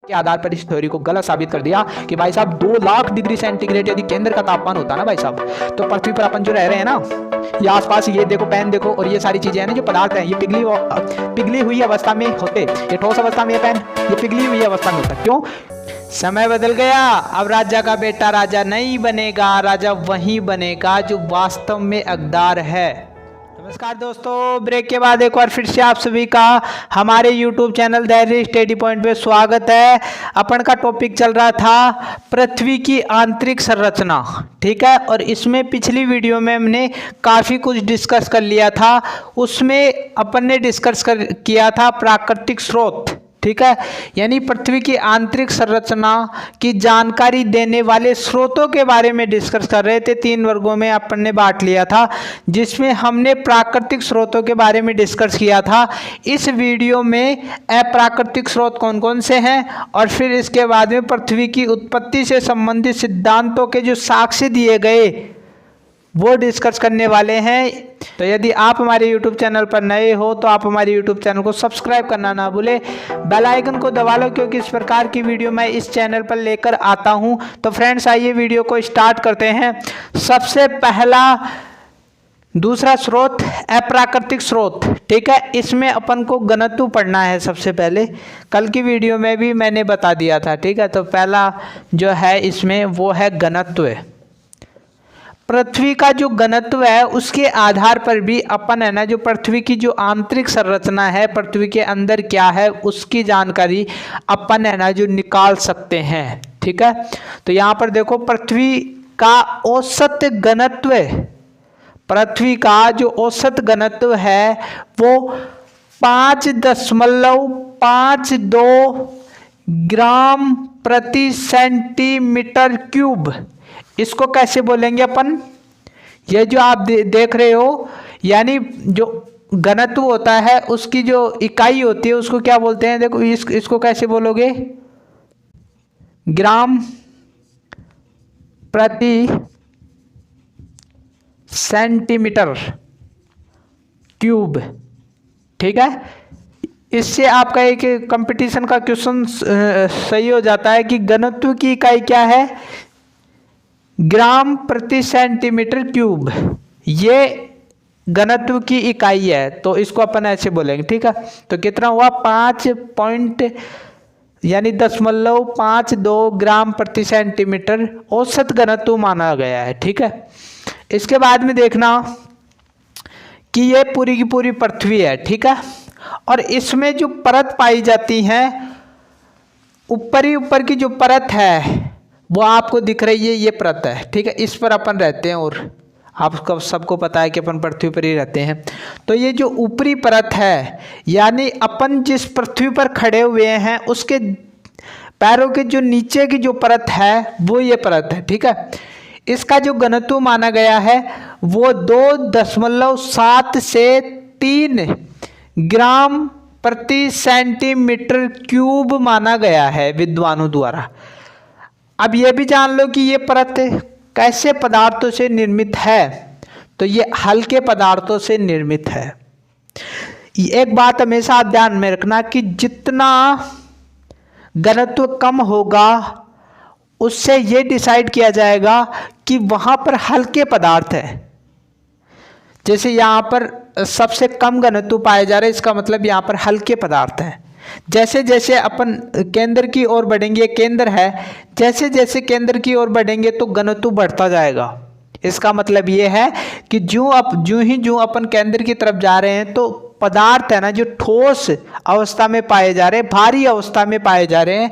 के आधार पर इस थ्योरी को गलत साबित कर दिया कि भाई साहब 2 लाख डिग्री सेंटीग्रेड यदि केंद्र का तापमान होता ना भाई साहब, तो पृथ्वी पर अपन जो रह रहे हैं ना, ये आसपास ये देखो, पेन देखो, और ये सारी चीजें हैं ना जो पदार्थ हैं, ये पिघली हुई अवस्था में होते, ये ठोस अवस्था में, ये पेन ये पिघली हुई अवस्था में होता। क्यों? समय बदल गया, अब राजा का बेटा राजा नहीं बनेगा, राजा वही बनेगा जो वास्तव में हकदार है। नमस्कार दोस्तों, ब्रेक के बाद एक बार फिर से आप सभी का हमारे YouTube चैनल धैर्य स्टडी पॉइंट पे स्वागत है। अपन का टॉपिक चल रहा था पृथ्वी की आंतरिक संरचना, ठीक है, और इसमें पिछली वीडियो में हमने काफ़ी कुछ डिस्कस कर लिया था। उसमें अपन ने डिस्कस किया था प्राकृतिक स्रोत, ठीक है, यानी पृथ्वी की आंतरिक संरचना की जानकारी देने वाले स्रोतों के बारे में डिस्कस कर रहे थे। 3 वर्गों में अपन ने बांट लिया था, जिसमें हमने प्राकृतिक स्रोतों के बारे में डिस्कस किया था। इस वीडियो में अप्राकृतिक स्रोत कौन कौन से हैं, और फिर इसके बाद में पृथ्वी की उत्पत्ति से संबंधित सिद्धांतों के जो साक्ष्य दिए गए वो डिस्कस करने वाले हैं। तो यदि आप हमारे YouTube चैनल पर नए हो तो आप हमारे YouTube चैनल को सब्सक्राइब करना ना भूलें, बेल आइकन को दबा लो, क्योंकि इस प्रकार की वीडियो मैं इस चैनल पर लेकर आता हूं। तो फ्रेंड्स, आइए वीडियो को स्टार्ट करते हैं। सबसे पहला दूसरा स्रोत अप्राकृतिक स्रोत, ठीक है, इसमें अपन को घनत्व पढ़ना है। सबसे पहले कल की वीडियो में भी मैंने बता दिया था, ठीक है। तो पहला जो है इसमें वो है घनत्व। पृथ्वी का जो घनत्व है उसके आधार पर भी अपन है ना, जो पृथ्वी की जो आंतरिक संरचना है, पृथ्वी के अंदर क्या है उसकी जानकारी अपन है ना जो निकाल सकते हैं, ठीक है। तो यहाँ पर देखो, पृथ्वी का औसत घनत्व, पृथ्वी का जो औसत घनत्व है वो 5.52 ग्राम प्रति सेंटीमीटर क्यूब। इसको कैसे बोलेंगे अपन? ये जो आप देख रहे हो, यानी जो घनत्व होता है उसकी जो इकाई होती है उसको क्या बोलते हैं? देखो इसको कैसे बोलोगे? ग्राम प्रति सेंटीमीटर क्यूब, ठीक है। इससे आपका एक कंपटीशन का क्वेश्चन सही हो जाता है कि घनत्व की इकाई क्या है? ग्राम प्रति सेंटीमीटर क्यूब, ये घनत्व की इकाई है। तो इसको अपन ऐसे बोलेंगे, ठीक है। तो कितना हुआ? 5.52 ग्राम प्रति सेंटीमीटर औसत घनत्व माना गया है, ठीक है। इसके बाद में देखना कि ये पूरी की पूरी पृथ्वी है, ठीक है, और इसमें जो परत पाई जाती है, ऊपर की जो परत है वो आपको दिख रही है, ये परत है, ठीक है। इस पर अपन रहते हैं, और आपको सबको पता है कि अपन पृथ्वी पर ही रहते हैं। तो ये जो ऊपरी परत है, यानी अपन जिस पृथ्वी पर खड़े हुए हैं उसके पैरों के जो नीचे की जो परत है वो ये परत है, ठीक है। इसका जो घनत्व माना गया है वो 2.7 से 3 ग्राम प्रति सेंटीमीटर क्यूब माना गया है विद्वानों द्वारा। अब ये भी जान लो कि ये परत कैसे पदार्थों से निर्मित है। तो ये हल्के पदार्थों से निर्मित है। एक बात हमेशा आप ध्यान में रखना कि जितना घनत्व कम होगा उससे ये डिसाइड किया जाएगा कि वहाँ पर हल्के पदार्थ है। जैसे यहाँ पर सबसे कम घनत्व पाए जा रहे हैं, इसका मतलब यहाँ पर हल्के पदार्थ हैं। जैसे जैसे अपन केंद्र की ओर बढ़ेंगे, केंद्र है, जैसे जैसे केंद्र की ओर बढ़ेंगे तो घनत्व बढ़ता जाएगा। इसका मतलब ये है कि जो अपन केंद्र की तरफ जा रहे हैं तो पदार्थ है ना जो ठोस अवस्था में पाए जा रहे हैं, भारी अवस्था में पाए जा रहे हैं।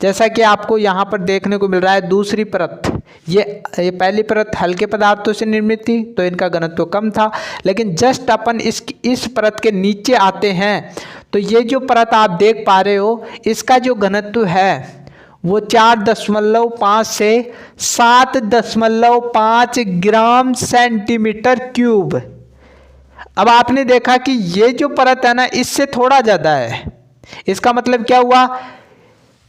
जैसा कि आपको यहाँ पर देखने को मिल रहा है दूसरी परत, ये पहली परत हल्के पदार्थों से निर्मित थी तो इनका घनत्व कम था, लेकिन जस्ट अपन इस परत के नीचे आते हैं तो ये जो परत आप देख पा रहे हो इसका जो घनत्व है वो 4.5 से 7.5 ग्राम सेंटीमीटर क्यूब। अब आपने देखा कि ये जो परत है ना इससे थोड़ा ज़्यादा है। इसका मतलब क्या हुआ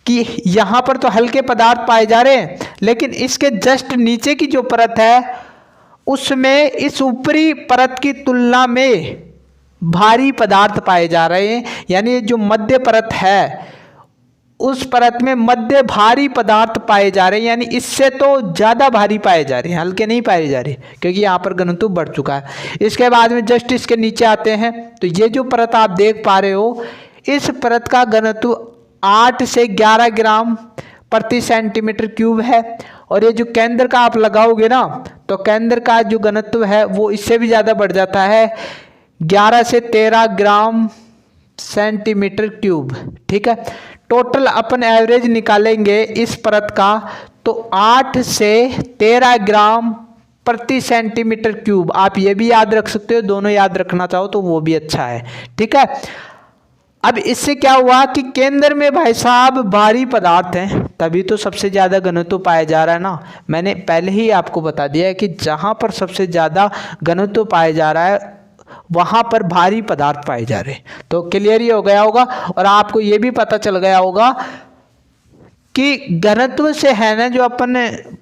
कि यहाँ पर तो हल्के पदार्थ पाए जा रहे हैं, लेकिन इसके जस्ट नीचे की जो परत है उसमें इस ऊपरी परत की तुलना में भारी पदार्थ पाए जा रहे हैं। यानी जो मध्य परत है उस परत में मध्य भारी पदार्थ पाए जा रहे हैं, यानी इससे तो ज़्यादा भारी पाए जा रहे हैं, हल्के नहीं पाए जा रहे, क्योंकि यहाँ पर घनत्व बढ़ चुका है। इसके बाद में जस्ट इसके नीचे आते हैं तो ये जो परत आप देख पा रहे हो, इस परत का घनत्व 8 से 11 ग्राम प्रति सेंटीमीटर क्यूब है। और ये जो केंद्र का आप लगाओगे ना, तो केंद्र का जो घनत्व है वो इससे भी ज़्यादा बढ़ जाता है, 11 से 13 ग्राम सेंटीमीटर क्यूब। ठीक है, टोटल अपन एवरेज निकालेंगे इस परत का तो 8 से 13 ग्राम प्रति सेंटीमीटर क्यूब। आप ये भी याद रख सकते हो, दोनों याद रखना चाहो तो वो भी अच्छा है। ठीक है, अब इससे क्या हुआ कि केंद्र में भाई साहब भारी पदार्थ हैं, तभी तो सबसे ज़्यादा घनत्व पाया जा रहा है ना। मैंने पहले ही आपको बता दिया है कि जहाँ पर सबसे ज़्यादा घनत्व पाया जा रहा है वहाँ पर भारी पदार्थ पाए जा रहे हैं। तो क्लियर ही हो गया होगा, और आपको ये भी पता चल गया होगा कि घनत्व से है ना जो अपन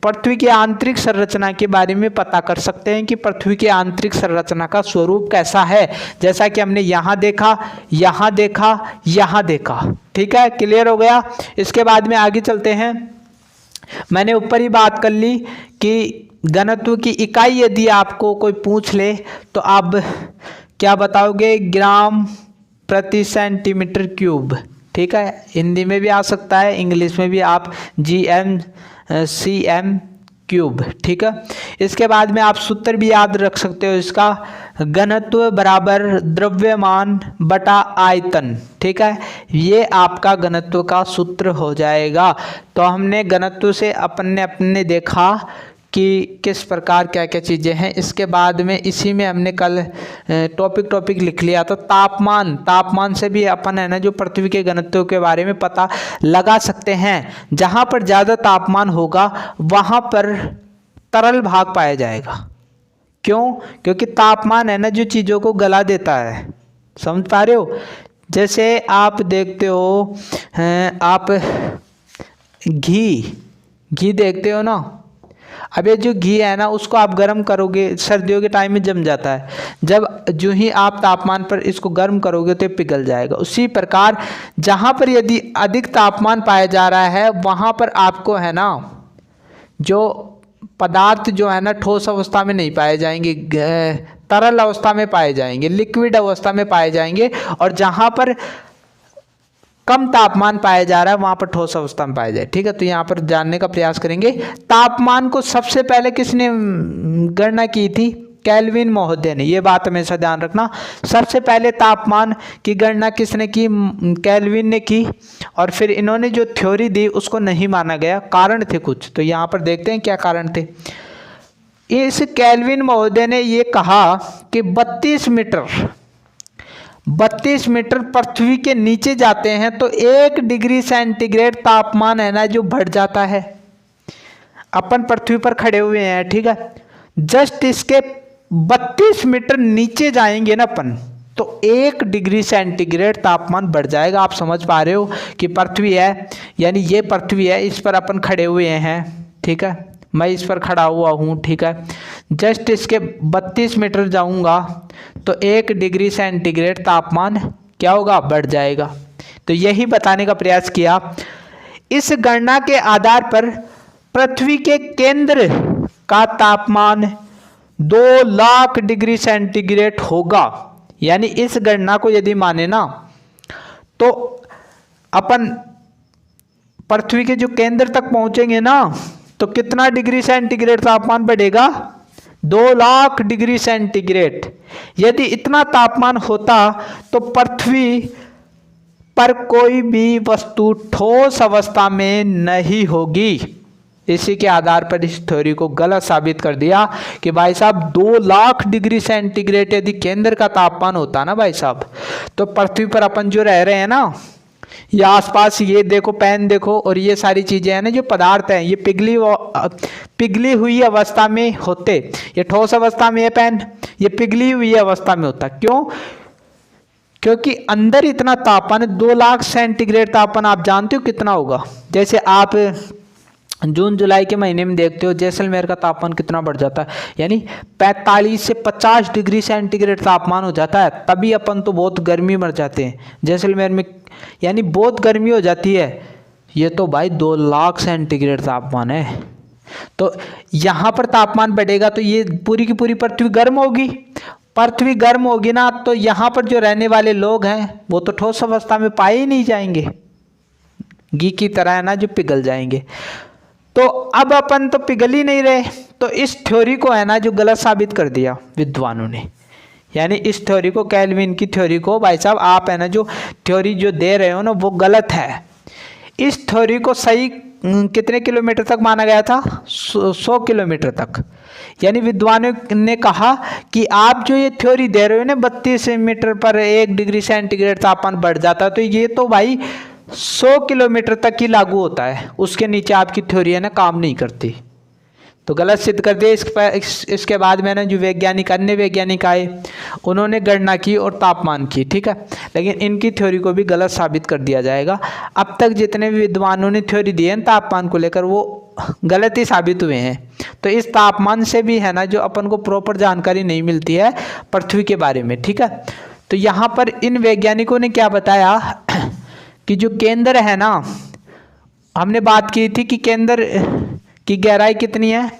पृथ्वी की आंतरिक संरचना के बारे में पता कर सकते हैं कि पृथ्वी की आंतरिक संरचना का स्वरूप कैसा है, जैसा कि हमने यहाँ देखा, यहाँ देखा, यहाँ देखा। ठीक है, क्लियर हो गया। इसके बाद में आगे चलते हैं। मैंने ऊपर ही बात कर ली कि घनत्व की इकाई यदि आपको कोई पूछ ले तो आप क्या बताओगे, ग्राम प्रति सेंटीमीटर क्यूब। ठीक है, हिंदी में भी आ सकता है, इंग्लिश में भी आप GM क्यूब। ठीक है, इसके बाद में आप सूत्र भी याद रख सकते हो इसका, घनत्व बराबर द्रव्यमान बटा आयतन। ठीक है, ये आपका घनत्व का सूत्र हो जाएगा। तो हमने घनत्व से अपने देखा कि किस प्रकार क्या क्या चीज़ें हैं। इसके बाद में इसी में हमने कल टॉपिक लिख लिया था तापमान से भी अपन है ना जो पृथ्वी के घनत्व के बारे में पता लगा सकते हैं। जहाँ पर ज़्यादा तापमान होगा वहाँ पर तरल भाग पाया जाएगा। क्यों? क्योंकि तापमान है ना जो चीज़ों को गला देता है, समझ पा रहे हो। जैसे आप देखते हो, आप घी देखते हो ना, अब ये जो घी है ना उसको आप गर्म करोगे, सर्दियों के टाइम में जम जाता है, जब जो ही आप तापमान पर इसको गर्म करोगे तो पिघल जाएगा। उसी प्रकार जहाँ पर यदि अधिक तापमान पाया जा रहा है वहाँ पर आपको है ना जो पदार्थ जो है ना ठोस अवस्था में नहीं पाए जाएंगे, तरल अवस्था में पाए जाएंगे, लिक्विड अवस्था में पाए जाएंगे। और जहाँ पर कम तापमान पाया जा रहा है वहाँ पर ठोस अवस्था में पाया जाए। ठीक है, तो यहाँ पर जानने का प्रयास करेंगे। तापमान को सबसे पहले किसने गणना की थी? केल्विन महोदय ने। ये बात हमेशा ध्यान रखना, सबसे पहले तापमान की गणना किसने की? केल्विन ने की। और फिर इन्होंने जो थ्योरी दी उसको नहीं माना गया, कारण थे कुछ। तो यहाँ पर देखते हैं क्या कारण थे। इस केल्विन महोदय ने ये कहा कि 32 मीटर पृथ्वी के नीचे जाते हैं तो 1 डिग्री सेंटीग्रेड तापमान है ना जो बढ़ जाता है। अपन पृथ्वी पर खड़े हुए हैं, ठीक है, जस्ट इसके 32 मीटर नीचे जाएंगे ना अपन तो 1 डिग्री सेंटीग्रेड तापमान बढ़ जाएगा। आप समझ पा रहे हो कि पृथ्वी है, यानी ये पृथ्वी है, इस पर अपन खड़े हुए हैं। ठीक है, मैं इस पर खड़ा हुआ हूँ। ठीक है, जस्ट इसके 32 मीटर जाऊँगा तो 1 डिग्री सेंटीग्रेड तापमान क्या होगा? बढ़ जाएगा। तो यही बताने का प्रयास किया। इस गणना के आधार पर पृथ्वी के केंद्र का तापमान 2 लाख डिग्री सेंटीग्रेड होगा। यानी इस गणना को यदि माने ना तो अपन पृथ्वी के जो केंद्र तक पहुंचेंगे ना तो कितना डिग्री सेंटीग्रेड तापमान बढ़ेगा? 2 लाख डिग्री सेंटीग्रेड। यदि इतना तापमान होता तो पृथ्वी पर कोई भी वस्तु ठोस अवस्था में नहीं होगी। इसी के आधार पर इस थ्योरी को गलत साबित कर दिया कि भाई साहब 2 लाख डिग्री सेंटीग्रेड यदि केंद्र का तापमान होता ना भाई साहब, तो पृथ्वी पर अपन जो रह रहे हैं ना, ये आसपास ये देखो, पेन देखो, और ये सारी चीजें हैं ना जो पदार्थ हैं, ये पिघली हुई अवस्था में होते। ये ठोस अवस्था में ये पेन, ये पिघली हुई अवस्था में होता। क्यों? क्योंकि अंदर इतना तापमान 2 लाख सेंटीग्रेड तापमान आप जानते हो कितना होगा। जैसे आप जून जुलाई के महीने में देखते हो जैसलमेर का तापमान कितना बढ़ जाता है, यानी 45 से 50 डिग्री सेंटीग्रेड तापमान हो जाता है। तभी अपन तो बहुत गर्मी मर जाते हैं जैसलमेर में, यानी बहुत गर्मी हो जाती है। ये तो भाई 2 लाख सेंटीग्रेड तापमान है। तो यहाँ पर तापमान बढ़ेगा तो ये पूरी की पूरी पृथ्वी गर्म होगी। पृथ्वी गर्म होगी ना तो यहाँ पर जो रहने वाले लोग हैं वो तो ठोस अवस्था में पाए ही नहीं जाएंगे, घी की तरह है ना जो पिघल जाएंगे। तो अब अपन तो पिघल ही नहीं रहे, तो इस थ्योरी को है ना जो गलत साबित कर दिया विद्वानों ने। यानी इस थ्योरी को, केल्विन की थ्योरी को भाई साहब आप है ना जो थ्योरी जो दे रहे हो ना वो गलत है। इस थ्योरी को सही कितने किलोमीटर तक माना गया था? 100 किलोमीटर तक। यानी विद्वानों ने कहा कि आप जो ये थ्योरी दे रहे हो ना 32 मीटर पर 1 डिग्री सेंटीग्रेड तापमान बढ़ जाता, तो ये तो भाई 100 किलोमीटर तक ही लागू होता है, उसके नीचे आपकी थ्योरी है ना काम नहीं करती। तो गलत सिद्ध कर दिया। इसके बाद में ना जो वैज्ञानिक, अन्य वैज्ञानिक आए, उन्होंने गणना की और तापमान की, ठीक है, लेकिन इनकी थ्योरी को भी गलत साबित कर दिया जाएगा। अब तक जितने भी विद्वानों ने थ्योरी दी है तापमान को लेकर वो गलत ही साबित हुए हैं। तो इस तापमान से भी है ना जो अपन को प्रॉपर जानकारी नहीं मिलती है पृथ्वी के बारे में, ठीक है। तो यहाँ पर इन वैज्ञानिकों ने क्या बताया कि जो केंद्र है ना, हमने बात की थी कि केंद्र की गहराई कितनी है?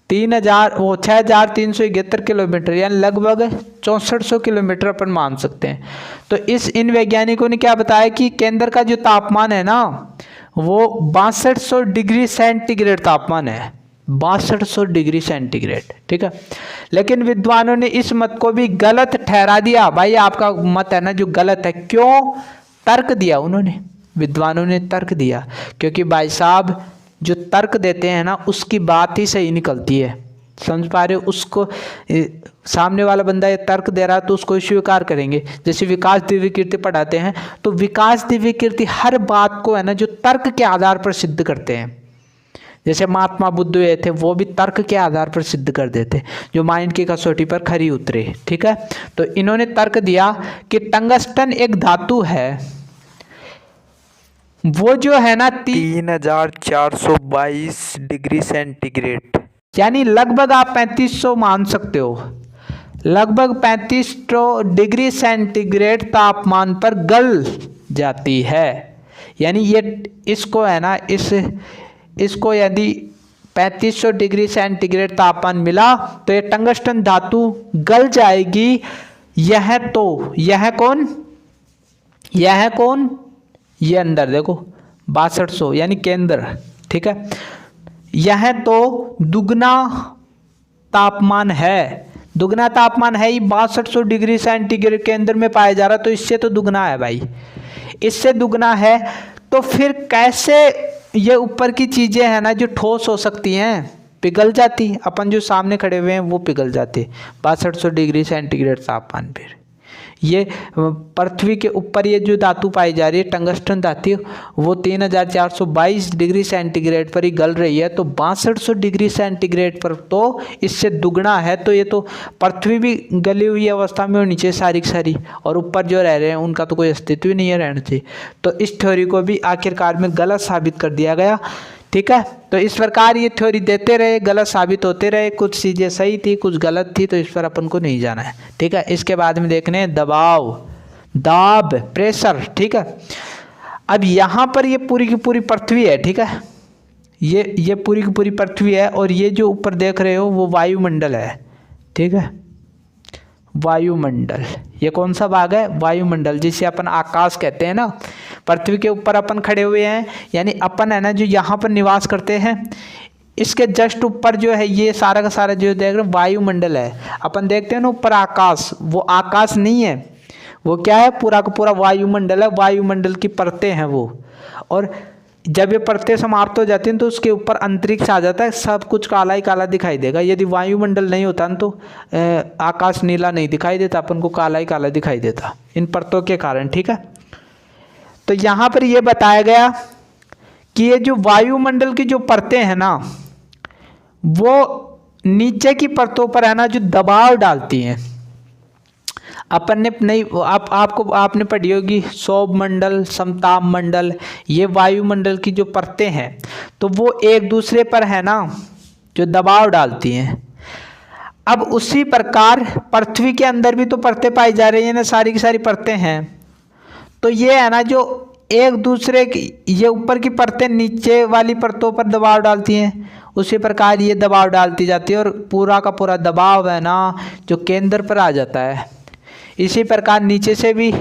6371 किलोमीटर, यानी लगभग 6400 किलोमीटर अपन मान सकते हैं। तो इन वैज्ञानिकों ने क्या बताया कि केंद्र का जो तापमान है ना वो 6200 डिग्री सेंटीग्रेड तापमान है, 6200 डिग्री सेंटीग्रेड, ठीक है। लेकिन विद्वानों ने इस मत को भी गलत ठहरा दिया। भाई आपका मत है ना जो गलत है। क्यों? तर्क दिया उन्होंने, विद्वानों ने तर्क दिया, क्योंकि भाई साहब जो तर्क देते हैं ना उसकी बात ही सही निकलती है। समझ पा रहे हो? उसको सामने वाला बंदा ये तर्क दे रहा है तो उसको स्वीकार करेंगे। जैसे विकास दिव्य कीर्ति पढ़ाते हैं तो विकास दिव्य कीर्ति हर बात को है ना जो तर्क के आधार पर सिद्ध करते हैं। जैसे महात्मा बुद्ध हुए थे वो भी तर्क के आधार पर सिद्ध कर देते, जो माइंड की कसौटी पर खरी उतरे, ठीक है। तो इन्होंने तर्क दिया कि टंगस्टन एक धातु है, वो जो है ना 3422 डिग्री सेंटीग्रेड, यानी लगभग आप 3500 मान सकते हो, लगभग 3500 डिग्री सेंटीग्रेड तापमान पर गल जाती है। यानी ये इसको है ना इसको यदि 3500 डिग्री सेंटीग्रेड तापमान मिला तो ये टंगस्टन धातु गल जाएगी। यह कौन ये अंदर देखो 6200 यानी केंद्र, ठीक है। यह तो दुगना तापमान है, दुगना तापमान है ही 6200 डिग्री सेंटीग्रेड के अंदर में पाया जा रहा, तो इससे तो दुगना है भाई, इससे दुगना है। तो फिर कैसे ये ऊपर की चीज़ें हैं ना जो ठोस हो सकती हैं? पिघल जाती, अपन जो सामने खड़े हुए हैं वो पिघल जाते 6200 डिग्री सेंटीग्रेड तापमान। फिर ये पृथ्वी के ऊपर ये जो धातु पाई जा रही है टंगस्टन धातु, वो 3422 डिग्री सेंटीग्रेड पर ही गल रही है, तो 6200 डिग्री सेंटीग्रेड पर तो इससे दुगना है। तो ये तो पृथ्वी भी गली हुई अवस्था में और नीचे सारी सारी, और ऊपर जो रह रहे हैं उनका तो कोई अस्तित्व ही नहीं है रहने से। तो इस थ्योरी को भी आखिरकार में गलत साबित कर दिया गया, ठीक है। तो इस प्रकार ये थ्योरी देते रहे, गलत साबित होते रहे, कुछ चीज़ें सही थी कुछ गलत थी, तो इस पर अपन को नहीं जाना है, ठीक है। इसके बाद में देखने दबाव, दाब, प्रेशर, ठीक है। अब यहाँ पर ये पूरी की पूरी पृथ्वी है, ठीक है, ये पूरी की पूरी पृथ्वी है, और ये जो ऊपर देख रहे हो वो वायुमंडल है, ठीक है। वायुमंडल ये कौन सा भाग है? वायुमंडल, जिसे अपन आकाश कहते हैं ना। पृथ्वी के ऊपर अपन खड़े हुए हैं, यानी अपन है ना जो यहाँ पर निवास करते हैं, इसके जस्ट ऊपर जो है ये सारा का सारा जो देख रहे हैं वायुमंडल है। अपन देखते हैं ना ऊपर आकाश, वो आकाश नहीं है, वो क्या है? पूरा का पूरा वायुमंडल है, वायुमंडल की परतें हैं वो। और जब ये परतें समाप्त हो जाती हैं तो उसके ऊपर अंतरिक्ष आ जाता है, सब कुछ काला ही काला दिखाई देगा। यदि वायुमंडल नहीं होता तो आकाश नीला नहीं दिखाई देता, अपन को काला ही काला दिखाई देता इन परतों के कारण, ठीक है। तो यहाँ पर ये बताया गया कि ये जो वायुमंडल की जो परतें हैं ना वो नीचे की परतों पर है ना जो दबाव डालती हैं। अपन ने नहीं आपने पढ़ी होगी सौभ मंडल, समताप मंडल, ये वायुमंडल की जो परतें हैं तो वो एक दूसरे पर है ना जो दबाव डालती हैं। अब उसी प्रकार पृथ्वी के अंदर भी तो परतें पाई जा रही हैं ना, सारी की सारी परतें हैं। तो ये है ना जो एक दूसरे की, ये ऊपर की परतें नीचे वाली परतों पर दबाव डालती हैं, उसी प्रकार ये दबाव डालती जाती है और पूरा का पूरा दबाव है ना जो केंद्र पर आ जाता है। इसी प्रकार नीचे से भी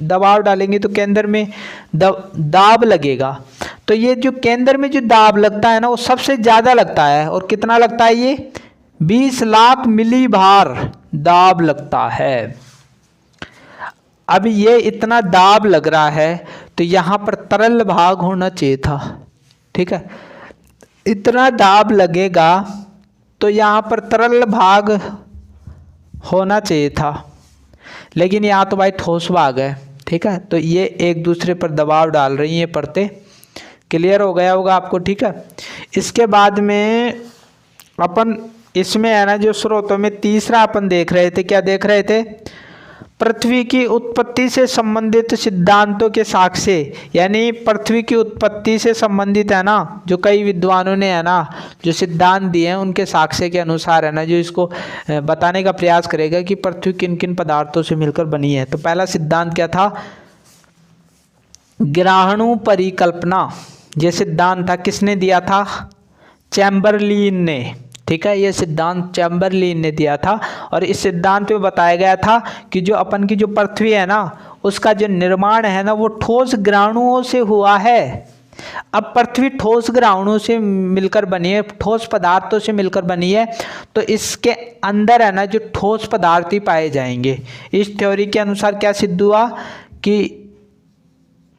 दबाव डालेंगे तो केंद्र में दाब लगेगा। तो ये जो केंद्र में जो दाब लगता है ना वो सबसे ज़्यादा लगता है। और कितना लगता है? ये 20 लाख मिली भार दाब लगता है। अब ये इतना दाब लग रहा है तो यहाँ पर तरल भाग होना चाहिए था, ठीक है। इतना दाब लगेगा तो यहाँ पर तरल भाग होना चाहिए था, लेकिन यहाँ तो भाई ठोस भाग है, ठीक है। तो ये एक दूसरे पर दबाव डाल रही हैं परतें। क्लियर हो गया होगा आपको, ठीक है। इसके बाद में अपन इसमें है ना जो स्रोतों में तीसरा अपन देख रहे थे, क्या देख रहे थे? पृथ्वी की उत्पत्ति से संबंधित सिद्धांतों के साक्ष्य, यानी पृथ्वी की उत्पत्ति से संबंधित है ना जो कई विद्वानों ने है ना जो सिद्धांत दिए हैं उनके साक्ष्य के अनुसार है ना जो इसको बताने का प्रयास करेगा कि पृथ्वी किन किन पदार्थों से मिलकर बनी है। तो पहला सिद्धांत क्या था? ग्रहाणु परिकल्पना। ये सिद्धांत था, किसने दिया था? चैम्बरलिन ने, ठीक है। ये सिद्धांत चैम्बरलिन ने दिया था और इस सिद्धांत में बताया गया था कि जो अपन की जो पृथ्वी है ना उसका जो निर्माण है ना वो ठोस ग्रहाणुओं से हुआ है। अब पृथ्वी ठोस ग्रहाणुओं से मिलकर बनी है, ठोस पदार्थों से मिलकर बनी है, तो इसके अंदर है ना जो ठोस पदार्थ ही पाए जाएंगे। इस थ्योरी के अनुसार क्या सिद्ध हुआ कि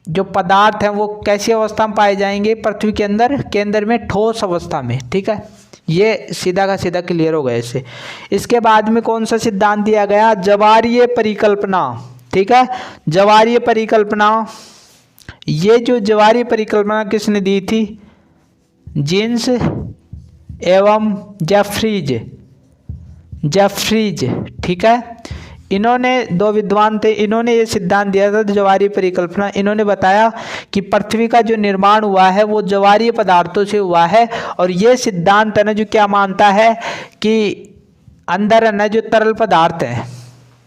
जो पदार्थ हैं वो कैसी अवस्था में पाए जाएंगे? पृथ्वी के अंदर, केंद्र में ठोस अवस्था में, ठीक है। ये सीधा का सीधा क्लियर हो गया इससे। इसके बाद में कौन सा सिद्धांत दिया गया? ज्वारीय परिकल्पना, ठीक है। ज्वारीय परिकल्पना, ये जो ज्वारीय परिकल्पना किसने दी थी? जीन्स एवं जेफ्रीज, ठीक है। इन्होंने दो विद्वान थे, इन्होंने ये सिद्धांत दिया था ज्वारीय परिकल्पना। इन्होंने बताया कि पृथ्वी का जो निर्माण हुआ है वो ज्वारीय पदार्थों से हुआ है। और ये सिद्धांत है ना जो क्या मानता है कि अंदर है ना जो तरल पदार्थ है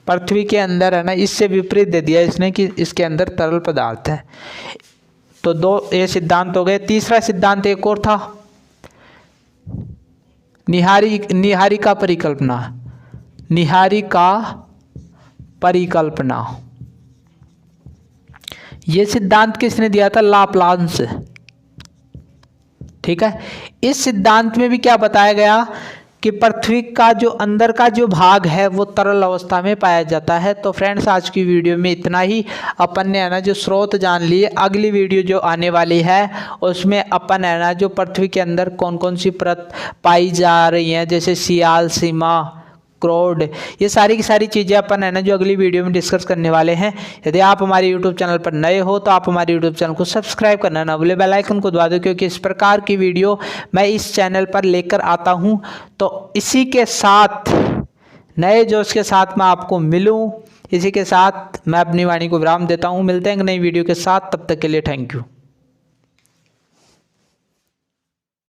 पृथ्वी के अंदर है ना, इससे विपरीत दे दिया इसने कि इसके अंदर तरल पदार्थ है। तो दो ये सिद्धांत हो गए। तीसरा सिद्धांत एक और था, निहारिका परिकल्पना। ये सिद्धांत किसने दिया था? लाप्लास, ठीक है। इस सिद्धांत में भी क्या बताया गया कि पृथ्वी का जो अंदर का जो भाग है वो तरल अवस्था में पाया जाता है। तो फ्रेंड्स आज की वीडियो में इतना ही। अपन ने है ना जो स्रोत जान लिए। अगली वीडियो जो आने वाली है उसमें अपन है ना जो पृथ्वी के अंदर कौन कौन सी परत पाई जा रही हैं, जैसे सियाल, सीमा, क्रोड, ये सारी की सारी चीज़ें अपन है ना जो अगली वीडियो में डिस्कस करने वाले हैं। यदि आप हमारे यूट्यूब चैनल पर नए हो तो आप हमारे यूट्यूब चैनल को सब्सक्राइब करना ना भूलें, बेल आइकन को दबा दो, क्योंकि इस प्रकार की वीडियो मैं इस चैनल पर लेकर आता हूं। तो इसी के साथ नए जोश के साथ मैं आपको मिलूं, इसी के साथ मैं अपनी वाणी को विराम देता हूं। मिलते हैं नई वीडियो के साथ, तब तक के लिए थैंक यू।